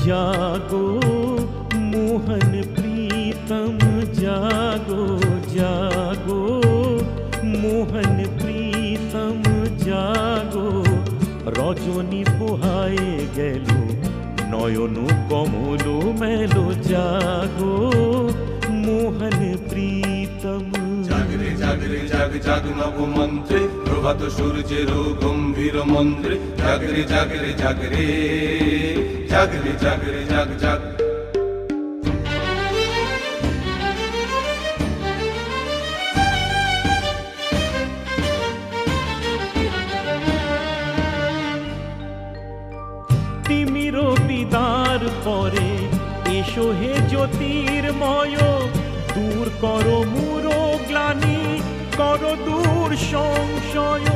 जागो मोहन प्रीतम जागो जागो मोहन प्रीतम जागो रजनी पोहाए गेलो नयन कमल मेलो जागो मोहन प्रीतम জাগরে জাগরে জাগ জাগ নব মন্ত্রে প্রভাত সূর্যের গম্ভীর মন্ত্রে জাগরে জাগরে জাগরে জাগরে জাগরে জাগ জাগ তিমির বিদার পরে এসো হে জ্যোতির্ময় দূর করো মূর গ্লানি করো দূর সংশয়